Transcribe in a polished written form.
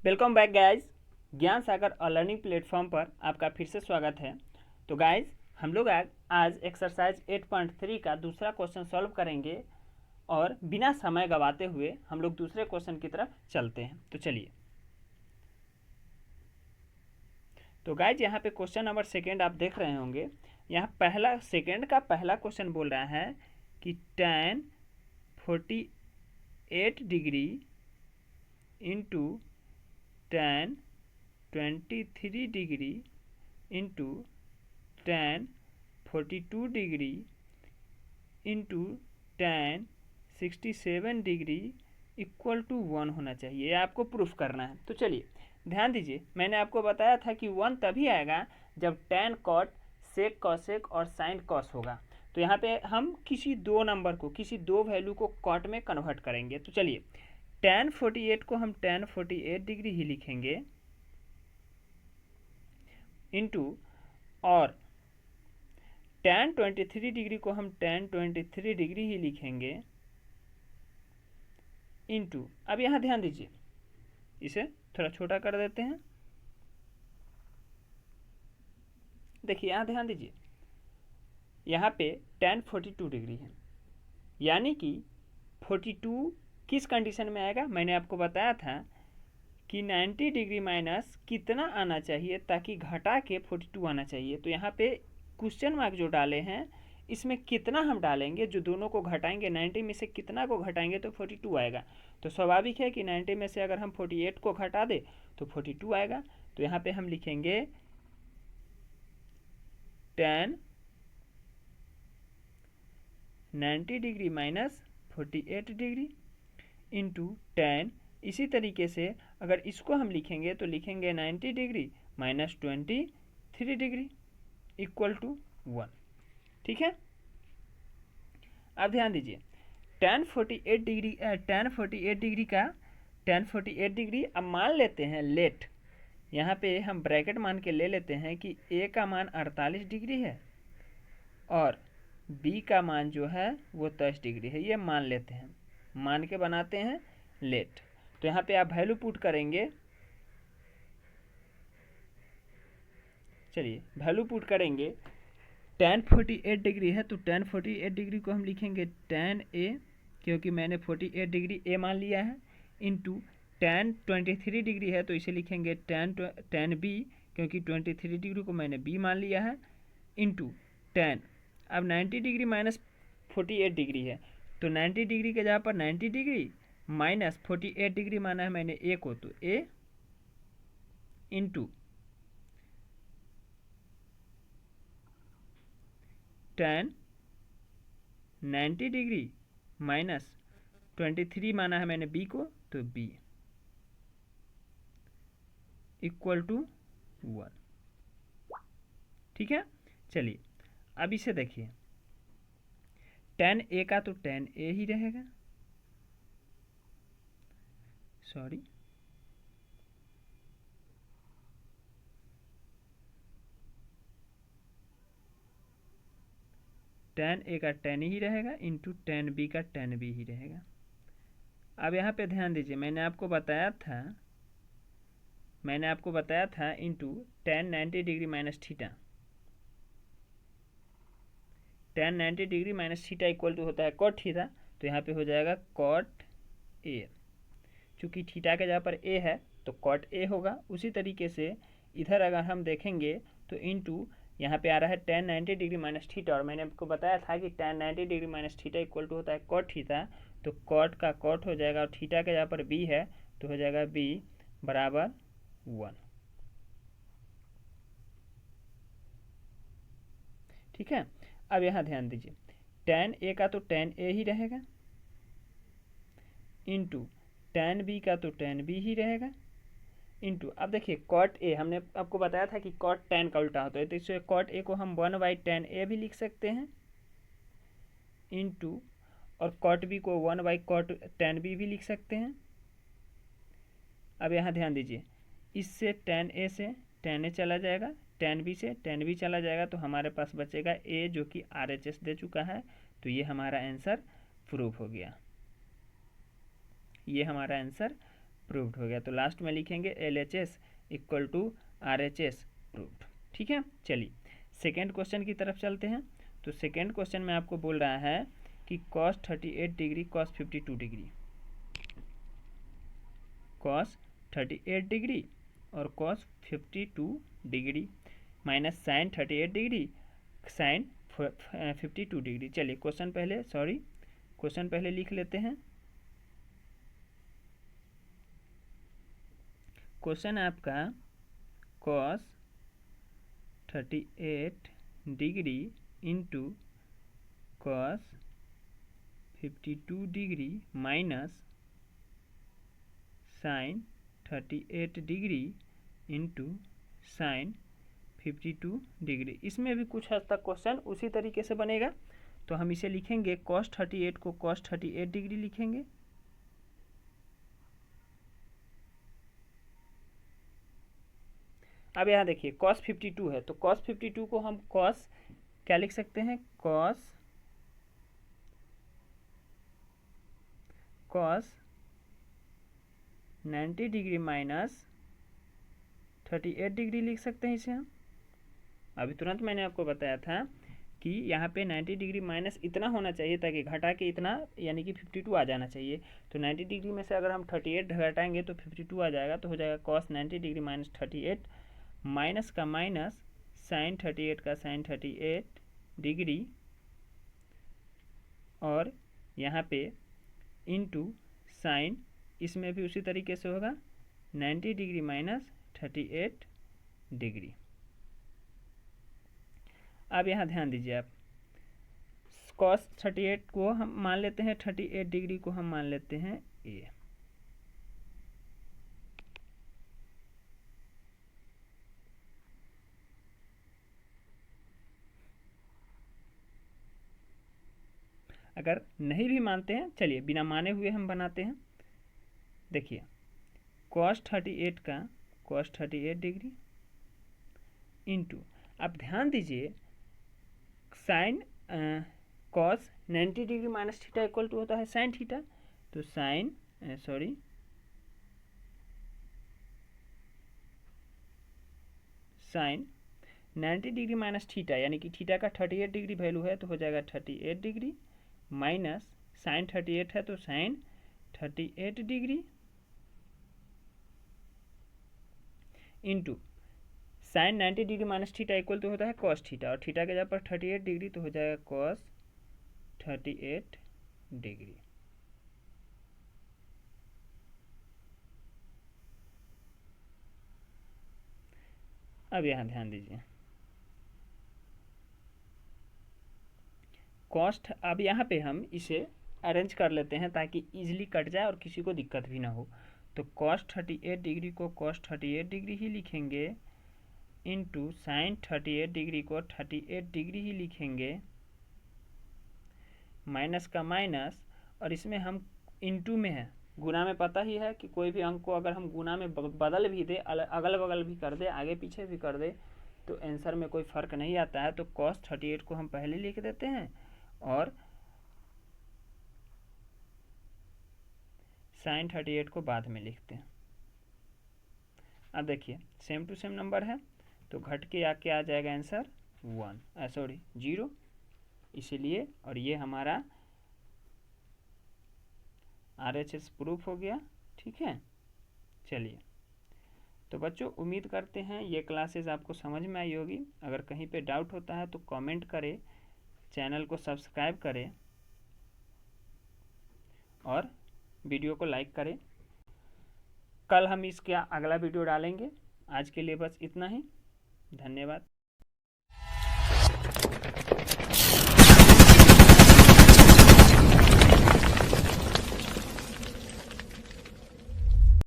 Welcome back guys. ज्ञान सागर learning platform पर आपका फिर से स्वागत है। तो गाइज हम लोग आज एक्सरसाइज 8.3 का दूसरा क्वेश्चन सॉल्व करेंगे और बिना समय गवाते हुए हम लोग दूसरे क्वेश्चन की तरफ चलते हैं। तो चलिए। तो गाइज यहाँ पे क्वेश्चन नंबर सेकेंड आप देख रहे होंगे। यहाँ सेकेंड का पहला क्वेश्चन बोल रहा है कि tan 48 degree into tan 23 degree into tan 42 degree into tan 67 degree equal to 1 होना चाहिए। ये आपको प्रूफ करना है। तो चलिए ध्यान दीजिए, मैंने आपको बताया था कि 1 तभी आएगा जब tan cot sec cosec और sin cos होगा। तो यहाँ पे हम किसी दो वैल्यू को cot में कन्वर्ट करेंगे। तो चलिए tan 48 को हम tan 48 डिग्री ही लिखेंगे इंटू और tan 23 डिग्री को हम tan 23 डिग्री ही लिखेंगे इंटू, अब यहाँ ध्यान दीजिए, इसे थोड़ा छोटा कर देते हैं। देखिए यहाँ ध्यान दीजिए, यहाँ पे tan 42 डिग्री है, यानी कि 42 किस कंडीशन में आएगा। मैंने आपको बताया था कि 90 डिग्री माइनस कितना आना चाहिए ताकि घटा के 42 आना चाहिए। तो यहाँ पे क्वेश्चन मार्क जो डाले हैं इसमें कितना हम डालेंगे, जो दोनों को घटाएंगे 90 में से कितना को घटाएंगे तो 42 आएगा। तो स्वाभाविक है कि 90 में से अगर हम 48 को घटा दे तो 42 आएगा। तो यहाँ पे हम लिखेंगे tan 90 degree minus 48 degree into tan, इसी तरीके से अगर इसको हम लिखेंगे तो लिखेंगे 90 degree minus 23 degree equal to 1। ठीक है, अब ध्यान दीजिए tan 48 डिग्री अब मान लेते हैं लेट, यहाँ पे हम ब्रैकेट मान के ले लेते हैं कि a का मान 48 डिग्री है और b का मान जो है वो 23 डिग्री है। ये मान लेते हैं, मान के बनाते हैं लेट। तो यहाँ पे आप वैल्यू पुट करेंगे, चलिए वैल्यू पुट करेंगे। tan 48 डिग्री है तो tan 48 डिग्री को हम लिखेंगे tan a, क्योंकि मैंने 48 डिग्री a मान लिया है, इंटू tan 23 डिग्री है तो इसे लिखेंगे tan b, क्योंकि 23 डिग्री को मैंने b मान लिया है, इंटू tan, अब 90 डिग्री माइनस 48 डिग्री है तो 90 डिग्री के जगह पर 90 डिग्री माइनस 48 डिग्री माना है मैंने a को, तो a into tan 90 degree minus 23 माना है मैंने b को, तो b इक्वल टू 1। ठीक है, चलिए अब इसे देखिए, tan a का तो tan a ही रहेगा, सॉरी tan a का tan ही रहेगा इंटू tan b का tan b ही रहेगा। अब यहाँ पे ध्यान दीजिए, मैंने आपको बताया था into tan 90 degree minus theta, tan 90 degree minus theta equal to होता है cot थीटा। तो यहाँ पे हो जाएगा cot a, चूँकि थीटा के जगह पर a है तो cot a होगा। उसी तरीके से इधर अगर हम देखेंगे तो इंटू यहाँ पे आ रहा है tan 90 डिग्री माइनस थीटा, और मैंने आपको बताया था कि tan 90 degree minus theta equal to होता है cot थीटा। तो cot का cot हो जाएगा और थीटा के जगह पर b है तो हो जाएगा b बराबर 1। ठीक है, अब यहाँ ध्यान दीजिए, tan a का तो tan a ही रहेगा इंटू tan b का तो tan b ही रहेगा इंटू, अब देखिए cot a, हमने आपको बताया था कि cot tan का उल्टा होता है, तो इससे cot a को हम 1/tan a भी लिख सकते हैं इंटू, और cot b को 1/cot tan b भी लिख सकते हैं। अब यहाँ ध्यान दीजिए, इससे tan a से tan a चला जाएगा, tan b से tan b चला जाएगा, तो हमारे पास बचेगा a जो कि RHS दे चुका है। तो ये हमारा आंसर प्रूफ हो गया, ये हमारा आंसर प्रूव्ड हो गया। तो लास्ट में लिखेंगे LHS equal to RHS proved. ठीक है, चलिए सेकेंड क्वेश्चन की तरफ चलते हैं। तो सेकेंड क्वेश्चन में आपको बोल रहा है कि cos 38 degree cos 52 degree, cos 38 degree और cos 52 degree minus sin 38 degree sin 52 degree. चलिए क्वेश्चन पहले लिख लेते हैं। क्वेश्चन आपका cos 38 degree into cos 52 degree minus sin 38 degree into sin 52 degree. इसमें भी कुछ हद तक क्वेश्चन उसी तरीके से बनेगा। तो हम इसे लिखेंगे cos 38 को cos 38 डिग्री लिखेंगे, अब यहाँ देखिए cos 52 है तो cos 52 को हम cos क्या लिख सकते हैं, cos 90 डिग्री माइनस 38 डिग्री लिख सकते हैं इसे हम। अभी तुरंत मैंने आपको बताया था कि यहाँ पे 90 डिग्री माइनस इतना होना चाहिए ताकि घटा के इतना यानी कि 52 आ जाना चाहिए। तो 90 डिग्री में से अगर हम 38 घटाएंगे तो 52 आ जाएगा। तो हो जाएगा cos 90 डिग्री माइनस 38 माइनस का माइनस sin 38 का sin 38 डिग्री और यहाँ पे इंटू साइन, इसमें भी उसी तरीके से होगा 90 डिग्री माइनस 38 डिग्री। अब यहाँ ध्यान दीजिए आप, cos 38 को हम मान लेते हैं 38 डिग्री को हम मान लेते हैं A। अगर नहीं भी मानते हैं, चलिए बिना माने हुए हम बनाते हैं। देखिए cos 38 का cos 38 डिग्री इंटू, आप ध्यान दीजिए sine cos 90 degree minus theta equal to होता है साइन थीटा। तो sine sine 90 degree minus theta यानी कि थीटा का 38 डिग्री वैल्यू है तो हो जाएगा 38 डिग्री माइनस साइन 38 है तो sine 38 degree into sine 90 degree minus theta equal तो होता है कॉस थीटा और थीटा के जगह पर 38 डिग्री तो हो जाएगा कॉस 38 डिग्री। अब यहाँ ध्यान दीजिए कॉस्ट, अब यहाँ पे हम इसे अरेंज कर लेते हैं ताकि इजीली कट जाए और किसी को दिक्कत भी ना हो। तो cos 38 डिग्री को cos 38 डिग्री ही लिखेंगे इंटू साइन 38 डिग्री को 38 डिग्री ही लिखेंगे माइनस का माइनस, और इसमें हम इंटू में है, गुना में पता ही है कि कोई भी अंक को अगर हम गुना में बदल भी दे, अगल बगल भी कर दे, आगे पीछे भी कर दे तो आंसर में कोई फ़र्क नहीं आता है। तो cos 38 को हम पहले लिख देते हैं और साइन 38 को बाद में लिखते हैं। अब देखिए सेम टू सेम नंबर है तो घट के आके आ जाएगा आंसर 0, इसीलिए, और ये हमारा RHS प्रूफ हो गया। ठीक है, चलिए तो बच्चों उम्मीद करते हैं ये क्लासेस आपको समझ में आई होगी। अगर कहीं पे डाउट होता है तो कमेंट करें, चैनल को सब्सक्राइब करें और वीडियो को लाइक करें। कल हम इसका अगला वीडियो डालेंगे। आज के लिए बस इतना ही, धन्यवाद।